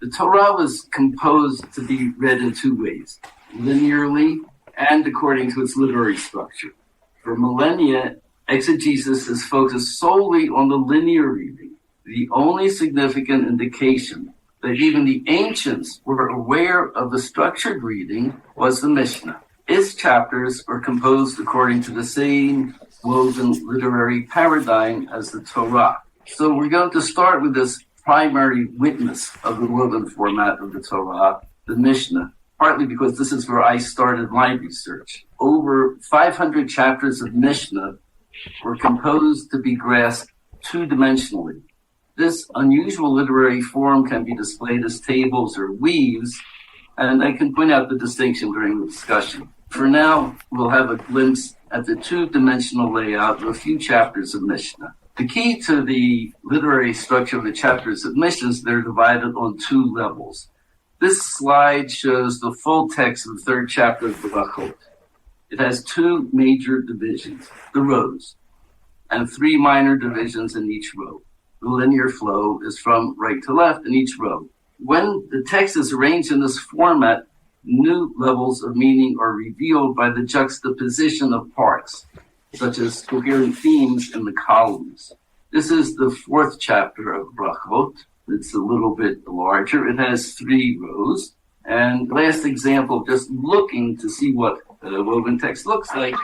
The Torah was composed to be read in two ways, linearly and according to its literary structure. For millennia, exegesis is focused solely on the linear reading. The only significant indication that even the ancients were aware of the structured reading was the Mishnah. Its chapters are composed according to the same woven literary paradigm as the Torah. So we're going to start with this primary witness of the woven format of the Torah, the Mishnah, partly because this is where I started my research. Over 500 chapters of Mishnah were composed to be grasped two-dimensionally. This unusual literary form can be displayed as tables or weaves, and I can point out the distinction during the discussion. For now, we'll have a glimpse at the two-dimensional layout of a few chapters of Mishnah. The key to the literary structure of the chapters of Mishnah is they're divided on two levels. This slide shows the full text of the third chapter of Brachot. It has two major divisions, the rows, and three minor divisions in each row. The linear flow is from right to left in each row. When the text is arranged in this format, new levels of meaning are revealed by the juxtaposition of parts, such as coherent themes in the columns. This is the fourth chapter of Brachot. It's a little bit larger. It has three rows. And last example, just looking to see what the woven text looks like,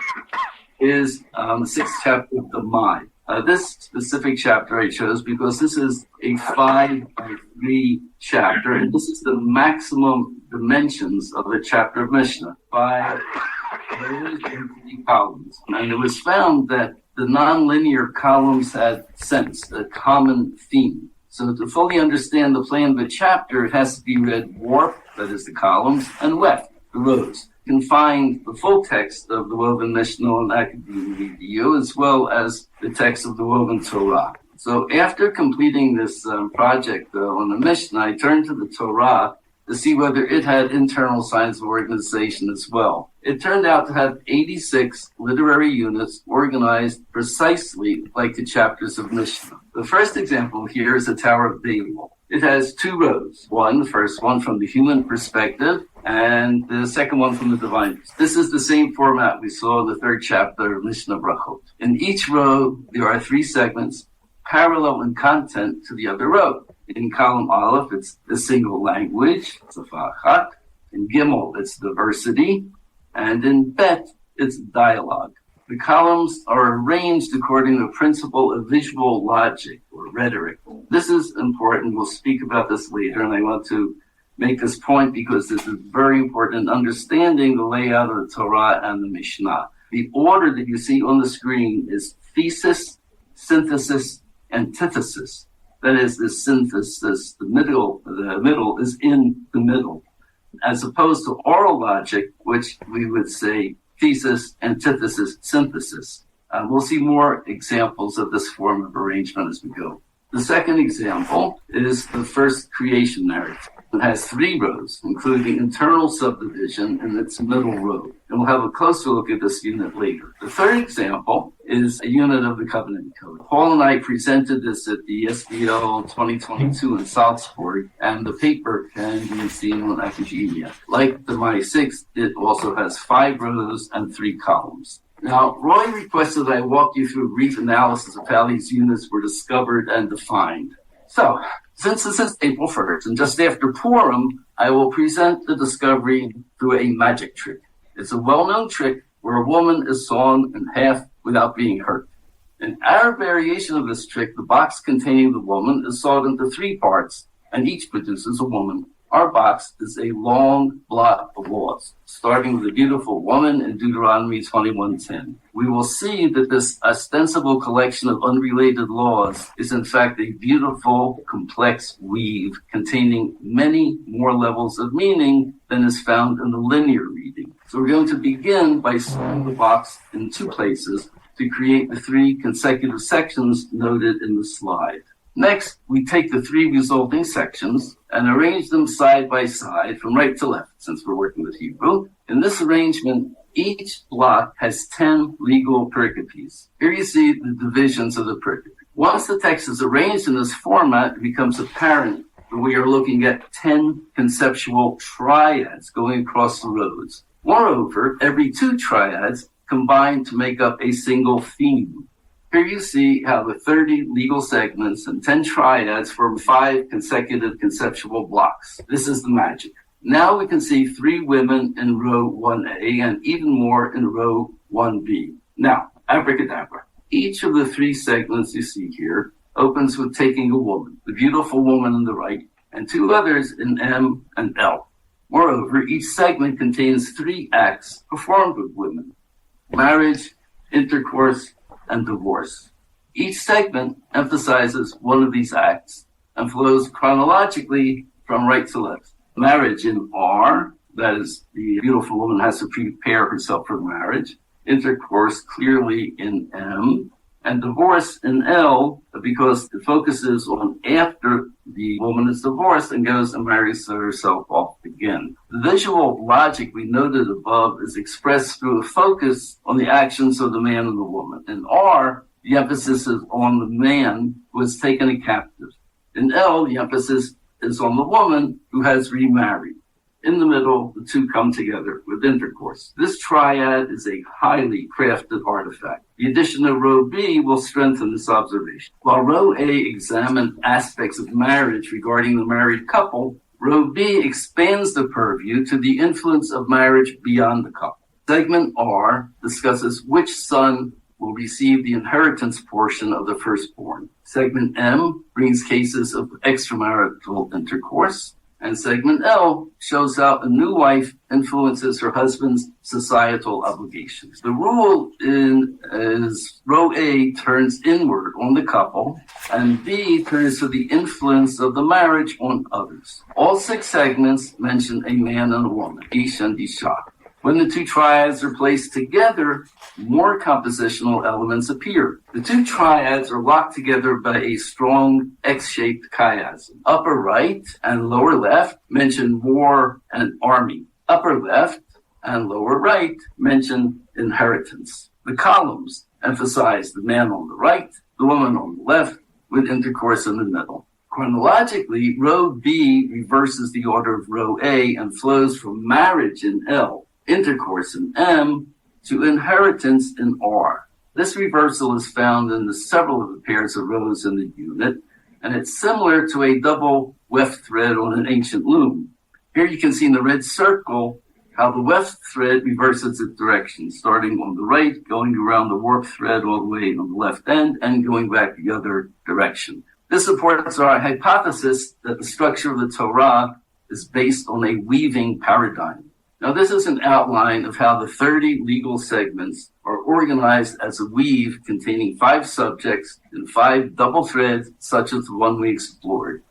is the sixth chapter of the Mai. This specific chapter I chose because this is a 5x3 chapter, and this is the maximum dimensions of a chapter of Mishnah, 5 rows and 3 columns. And it was found that the nonlinear columns had sensed a common theme. So to fully understand the plan of a chapter, it has to be read warp, that is the columns, and weft, the rows. You can find the full text of the woven Mishnah on Academic Review, as well as the text of the woven Torah. So after completing this project on the Mishnah, I turned to the Torah to see whether it had internal signs of organization as well. It turned out to have 86 literary units organized precisely like the chapters of Mishnah. The first example here is the Tower of Babel. It has two rows. The first one from the human perspective, and the second one from the divine. This is the same format we saw in the third chapter of Mishnah Brachot. In each row, there are three segments parallel in content to the other row. In column Aleph, it's the single language, Safah Achat. In Gimel, it's diversity. And in Bet, it's dialogue. The columns are arranged according to the principle of visual logic or rhetoric. This is important. We'll speak about this later, and I want to make this point because this is very important in understanding the layout of the Torah and the Mishnah. The order that you see on the screen is thesis, synthesis, antithesis. That is the synthesis, the middle is in the middle, as opposed to oral logic, which we would say thesis, antithesis, synthesis. We'll see more examples of this form of arrangement as we go. The second example is the first creation narrative. It has three rows, including internal subdivision in its middle row. And we'll have a closer look at this unit later. The third example is a unit of the Covenant Code. Paul and I presented this at the SBL 2022 in Salzburg, and the paper can be seen on academia. Like the My 6, it also has 5 rows and 3 columns. Now, Roy requested that I walk you through a brief analysis of how these units were discovered and defined. So, since this is April 1st, and just after Purim, I will present the discovery through a magic trick. It's a well-known trick where a woman is sawn in half without being hurt. In our variation of this trick, the box containing the woman is sawed into 3 parts, and each produces a woman. Our box is a long block of laws, starting with a beautiful woman in Deuteronomy 21:10. We will see that this ostensible collection of unrelated laws is in fact a beautiful, complex weave containing many more levels of meaning than is found in the linear reading. So we're going to begin by sawing the box in 2 places to create the 3 consecutive sections noted in the slide. Next, we take the 3 resulting sections and arrange them side by side from right to left, since we're working with Hebrew. In this arrangement, each block has 10 legal pericopes. Here you see the divisions of the pericope. Once the text is arranged in this format, it becomes apparent We are looking at 10 conceptual triads going across the rows. Moreover, every 2 triads combine to make up a single theme. Here you see how the 30 legal segments and 10 triads form 5 consecutive conceptual blocks. This is the magic. Now we can see 3 women in row 1A and even more in row 1B. Now, abracadabra. Each of the 3 segments you see here opens with taking a woman, the beautiful woman on the right, and 2 others in M and L. Moreover, each segment contains 3 acts performed with women: marriage, intercourse, and divorce. Each segment emphasizes one of these acts and flows chronologically from right to left. Marriage in R, that is, the beautiful woman has to prepare herself for marriage. Intercourse clearly in M, and divorce in L, because it focuses on after the woman is divorced and goes and marries herself off again. The visual logic we noted above is expressed through a focus on the actions of the man and the woman. In R, the emphasis is on the man who has taken a captive. In L, the emphasis is on the woman who has remarried. In the middle, the 2 come together with intercourse. This triad is a highly crafted artifact. The addition of row B will strengthen this observation. While row A examined aspects of marriage regarding the married couple, row B expands the purview to the influence of marriage beyond the couple. Segment R discusses which son will receive the inheritance portion of the firstborn. Segment M brings cases of extramarital intercourse. And segment L shows how a new wife influences her husband's societal obligations. The rule is row A turns inward on the couple, and B turns to the influence of the marriage on others. All 6 segments mention a man and a woman, Ish and Isha. When the 2 triads are placed together, more compositional elements appear. The 2 triads are locked together by a strong X-shaped chiasm. Upper right and lower left mention war and army. Upper left and lower right mention inheritance. The columns emphasize the man on the right, the woman on the left, with intercourse in the middle. Chronologically, row B reverses the order of row A and flows from marriage in L, intercourse in M, to inheritance in R. This reversal is found in several of the pairs of rows in the unit, and it's similar to a double weft thread on an ancient loom. Here you can see in the red circle how the weft thread reverses its direction, starting on the right, going around the warp thread all the way on the left end, and going back the other direction. This supports our hypothesis that the structure of the Torah is based on a weaving paradigm. Now, this is an outline of how the 30 legal segments are organized as a weave containing 5 subjects and 5 double threads, such as the one we explored.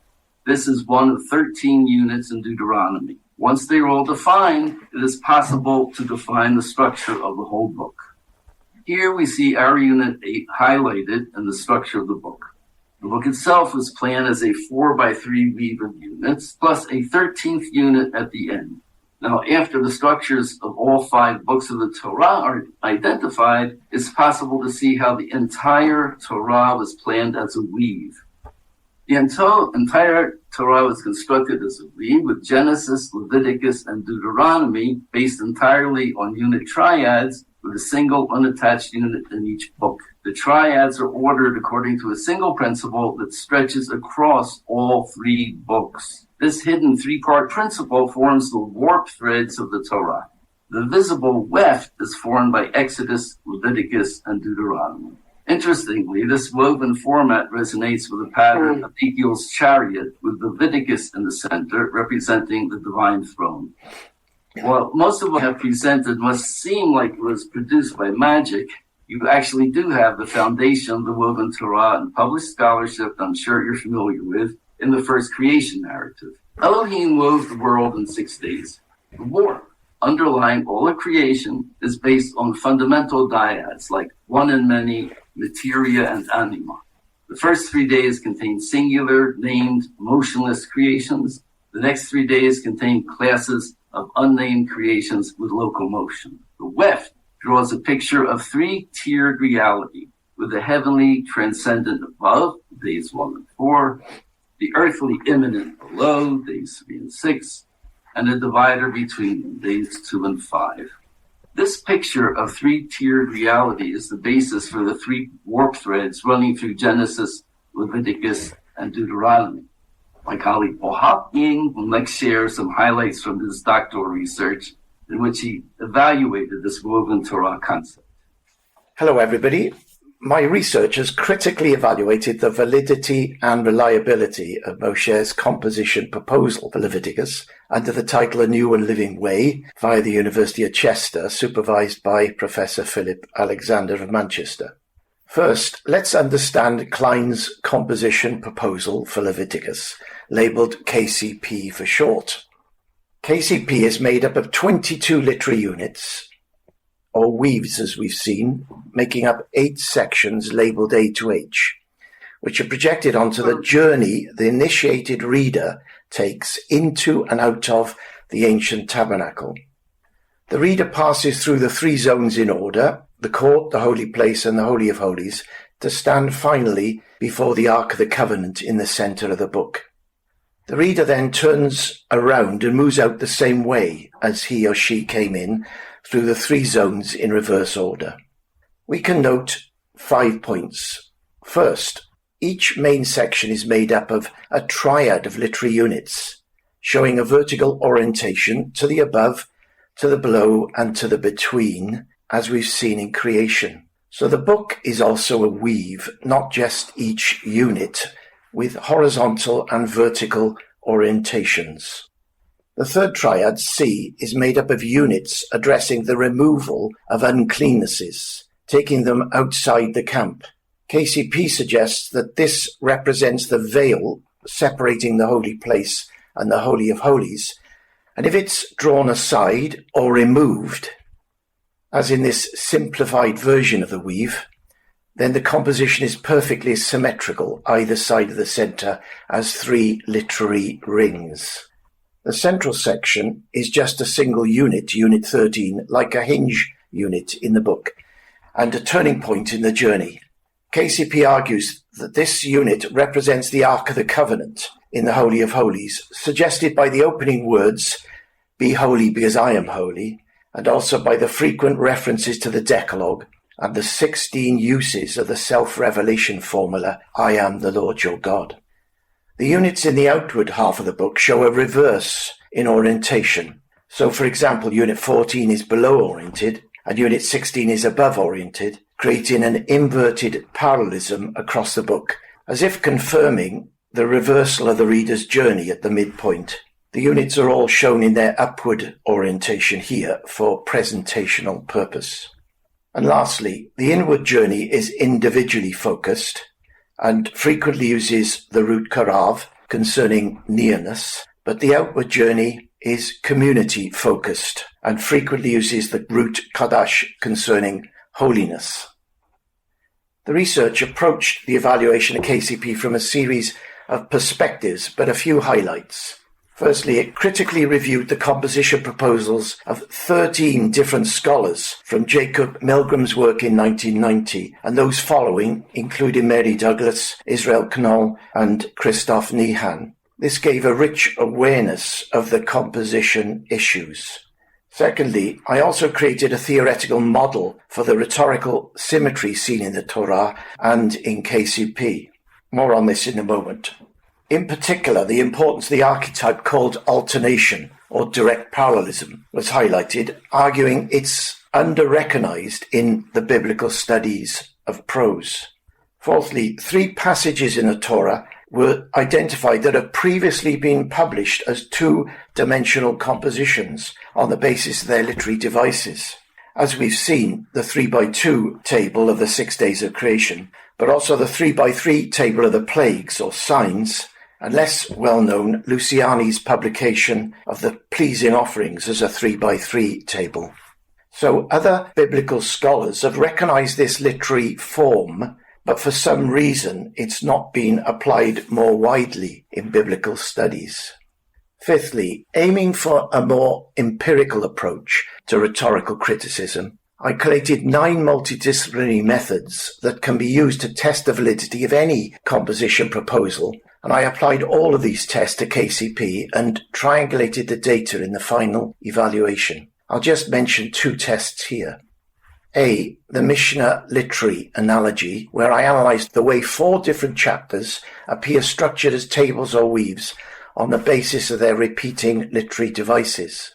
This is one of 13 units in Deuteronomy. Once they are all defined, it is possible to define the structure of the whole book. Here we see our Unit 8 highlighted in the structure of the book. The book itself was planned as a 4x3 weave of units, plus a 13th unit at the end. Now, after the structures of all 5 books of the Torah are identified, it's possible to see how the entire Torah was planned as a weave. The entire Torah was constructed as a weave, with Genesis, Leviticus, and Deuteronomy based entirely on unit triads, with a single unattached unit in each book. The triads are ordered according to a single principle that stretches across all 3 books. This hidden 3-part principle forms the warp threads of the Torah. The visible weft is formed by Exodus, Leviticus, and Deuteronomy. Interestingly, this woven format resonates with the pattern of Ezekiel's chariot, with Leviticus in the center, representing the divine throne. While most of what I have presented must seem like it was produced by magic, you actually do have the foundation of the woven Torah and published scholarship that I'm sure you're familiar with in the first creation narrative. Elohim wove the world in 6 days. The warp underlying all of creation is based on fundamental dyads like one and many, materia, and anima. The first 3 days contain singular, named, motionless creations. The next 3 days contain classes of unnamed creations with locomotion. The weft draws a picture of 3-tiered reality, with the heavenly transcendent above, days 1 and 4, the earthly immanent below, days 3 and 6, and a divider between days 2 and 5. This picture of three-tiered reality is the basis for the three warp threads running through Genesis, Leviticus, and Deuteronomy. My colleague Paul Hopking will next share some highlights from his doctoral research in which he evaluated this woven Torah concept. Hello, everybody. My research has critically evaluated the validity and reliability of Moshe's composition proposal for Leviticus under the title A New and Living Way via the University of Chester, supervised by Professor Philip Alexander of Manchester. First, let's understand Klein's composition proposal for Leviticus, labeled KCP for short. KCP is made up of 22 literary units, or weaves as we've seen, making up 8 sections labeled A to H, which are projected onto the journey the initiated reader takes into and out of the ancient tabernacle. The reader passes through the 3 zones in order, the court, the holy place, and the Holy of Holies, to stand finally before the Ark of the Covenant in the center of the book. The reader then turns around and moves out the same way as he or she came in, through the 3 zones in reverse order. We can note 5 points. First, each main section is made up of a triad of literary units, showing a vertical orientation to the above, to the below, and to the between, as we've seen in creation. So the book is also a weave, not just each unit, with horizontal and vertical orientations. The third triad, C, is made up of units addressing the removal of uncleannesses, taking them outside the camp. KCP suggests that this represents the veil separating the holy place and the Holy of Holies, and if it's drawn aside or removed, as in this simplified version of the weave, then the composition is perfectly symmetrical either side of the center as 3 literary rings. The central section is just a single unit, Unit 13, like a hinge unit in the book, and a turning point in the journey. KCP argues that this unit represents the Ark of the Covenant in the Holy of Holies, suggested by the opening words, "Be holy because I am holy," and also by the frequent references to the Decalogue and the 16 uses of the self-revelation formula, "I am the Lord your God." The units in the outward half of the book show a reverse in orientation. So, for example, Unit 14 is below-oriented and Unit 16 is above-oriented, creating an inverted parallelism across the book, as if confirming the reversal of the reader's journey at the midpoint. The units are all shown in their upward orientation here for presentational purpose. And lastly, the inward journey is individually focused and frequently uses the root karav concerning nearness, but the outward journey is community focused and frequently uses the root kadash concerning holiness. The research approached the evaluation of KCP from a series of perspectives, but a few highlights. Firstly, it critically reviewed the composition proposals of 13 different scholars from Jacob Milgram's work in 1990 and those following, including Mary Douglas, Israel Knoll, and Christoph Niehan. This gave a rich awareness of the composition issues. Secondly, I also created a theoretical model for the rhetorical symmetry seen in the Torah and in KCP. More on this in a moment. In particular, the importance of the archetype called alternation, or direct parallelism, was highlighted, arguing it's under-recognized in the biblical studies of prose. Fourthly, 3 passages in the Torah were identified that have previously been published as 2-dimensional compositions on the basis of their literary devices. As we've seen, the 3x2 table of the 6 days of creation, but also the 3x3 table of the plagues or signs, and less well-known Luciani's publication of the pleasing offerings as a 3x3 table. So other biblical scholars have recognized this literary form, but for some reason it's not been applied more widely in biblical studies. Fifthly, aiming for a more empirical approach to rhetorical criticism, I collated 9 multidisciplinary methods that can be used to test the validity of any composition proposal and I applied all of these tests to KCP and triangulated the data in the final evaluation. I'll just mention 2 tests here. A, the Mishnah literary analogy, where I analysed the way 4 different chapters appear structured as tables or weaves on the basis of their repeating literary devices.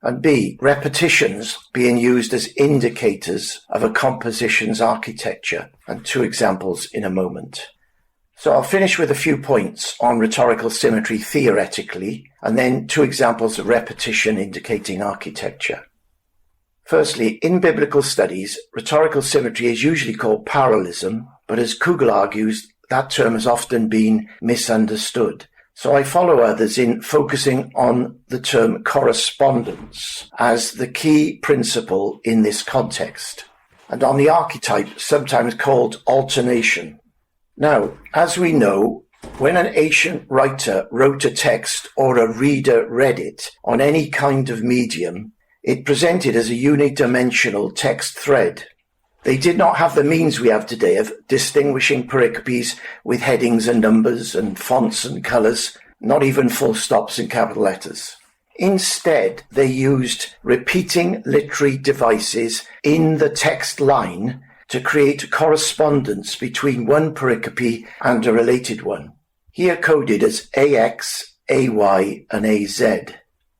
And B, repetitions being used as indicators of a composition's architecture, and 2 examples in a moment. So I'll finish with a few points on rhetorical symmetry theoretically, and then 2 examples of repetition indicating architecture. Firstly, in biblical studies, rhetorical symmetry is usually called parallelism, but as Kugel argues, that term has often been misunderstood. So I follow others in focusing on the term correspondence as the key principle in this context, and on the archetype sometimes called alternation. Now, as we know, when an ancient writer wrote a text or a reader read it on any kind of medium, it presented as a unidimensional text thread. They did not have the means we have today of distinguishing pericopes with headings and numbers and fonts and colours, not even full stops and capital letters. Instead, they used repeating literary devices in the text line to create correspondence between one pericope and a related one, here coded as AX, AY, and AZ.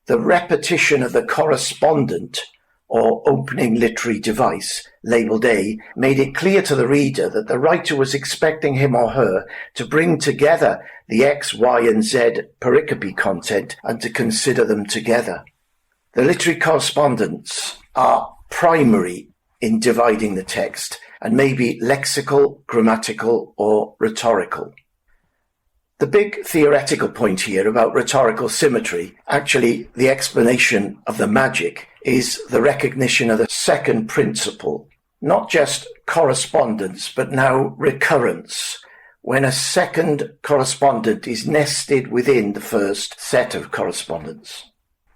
The repetition of the correspondent or opening literary device, labelled A, made it clear to the reader that the writer was expecting him or her to bring together the X, Y, and Z pericope content and to consider them together. The literary correspondents are primary in dividing the text and may be lexical, grammatical, or rhetorical. The big theoretical point here about rhetorical symmetry, actually the explanation of the magic, is the recognition of the second principle, not just correspondence, but now recurrence, when a second correspondent is nested within the first set of correspondence.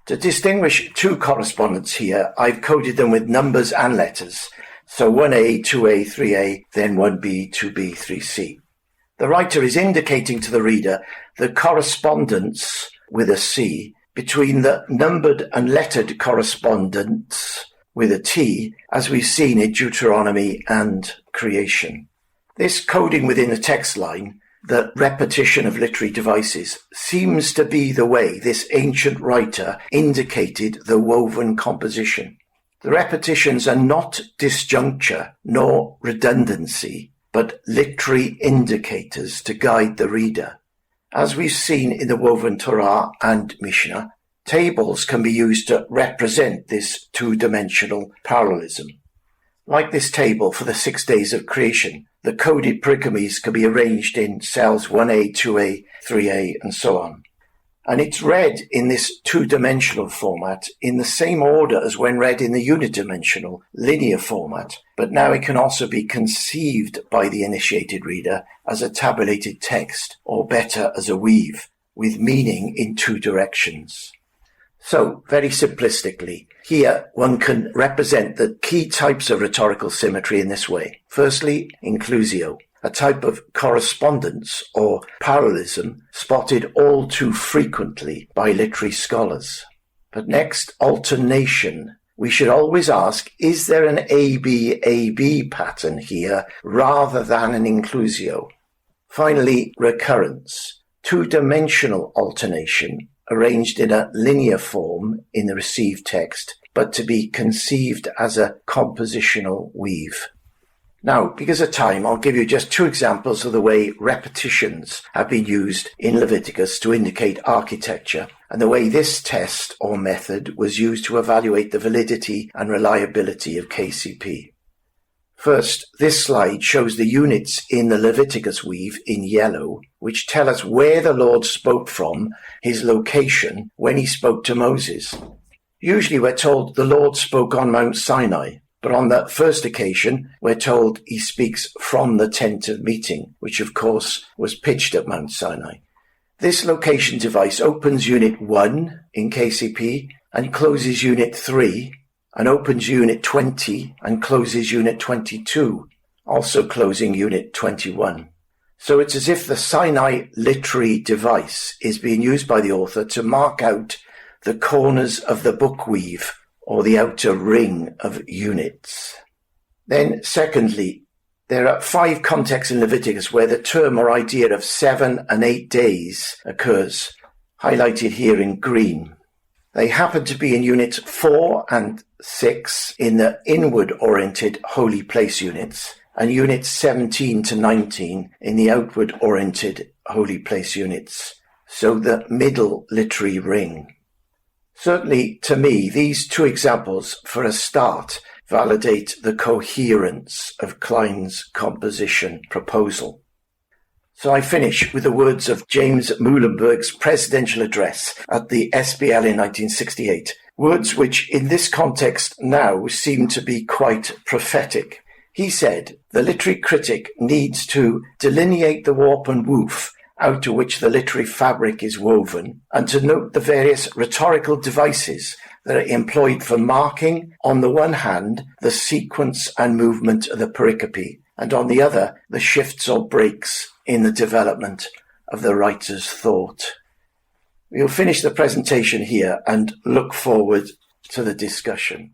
To distinguish 2 correspondents here, I've coded them with numbers and letters, so 1A, 2A, 3A, then 1B, 2B, 3C. The writer is indicating to the reader the correspondence, with a C, between the numbered and lettered correspondence, with a T, as we've seen in Deuteronomy and Creation. This coding within the text line, the repetition of literary devices, seems to be the way this ancient writer indicated the woven composition. The repetitions are not disjuncture nor redundancy, but literary indicators to guide the reader. As we've seen in the woven Torah and Mishnah, tables can be used to represent this 2-dimensional parallelism. Like this table for the 6 days of creation, the coded pericopes can be arranged in cells 1A, 2A, 3A, and so on. And it's read in this 2-dimensional format in the same order as when read in the unidimensional linear format, but now it can also be conceived by the initiated reader as a tabulated text, or better, as a weave, with meaning in 2 directions. So, very simplistically, here one can represent the key types of rhetorical symmetry in this way. Firstly, inclusio, a type of correspondence or parallelism spotted all too frequently by literary scholars. But next, alternation. We should always ask, is there an AB-AB pattern here rather than an inclusio? Finally, recurrence, 2-dimensional alternation, arranged in a linear form in the received text, but to be conceived as a compositional weave. Now, because of time, I'll give you just 2 examples of the way repetitions have been used in Leviticus to indicate architecture, and the way this test or method was used to evaluate the validity and reliability of KCP. First, this slide shows the units in the Leviticus weave in yellow, which tell us where the Lord spoke from, his location, when he spoke to Moses. Usually we're told the Lord spoke on Mount Sinai, but on that first occasion, we're told he speaks from the tent of meeting, which of course was pitched at Mount Sinai. This location device opens unit 1 in KCP and closes unit 3, and opens unit 20 and closes unit 22, also closing unit 21. So it's as if the Sinai literary device is being used by the author to mark out the corners of the book weave, or the outer ring of units. Then, secondly, there are 5 contexts in Leviticus where the term or idea of 7 and 8 days occurs, highlighted here in green. They happen to be in units 4 and 6 in the inward-oriented holy place units, and units 17 to 19 in the outward-oriented holy place units, so the middle literary ring. Certainly, to me, these 2 examples, for a start, validate the coherence of Klein's composition proposal. So I finish with the words of James Muhlenberg's presidential address at the SBL in 1968, words which in this context now seem to be quite prophetic. He said, "The literary critic needs to delineate the warp and woof out of which the literary fabric is woven, and to note the various rhetorical devices that are employed for marking, on the one hand, the sequence and movement of the pericope, and on the other, the shifts or breaks in the development of the writer's thought." We'll finish the presentation here and look forward to the discussion.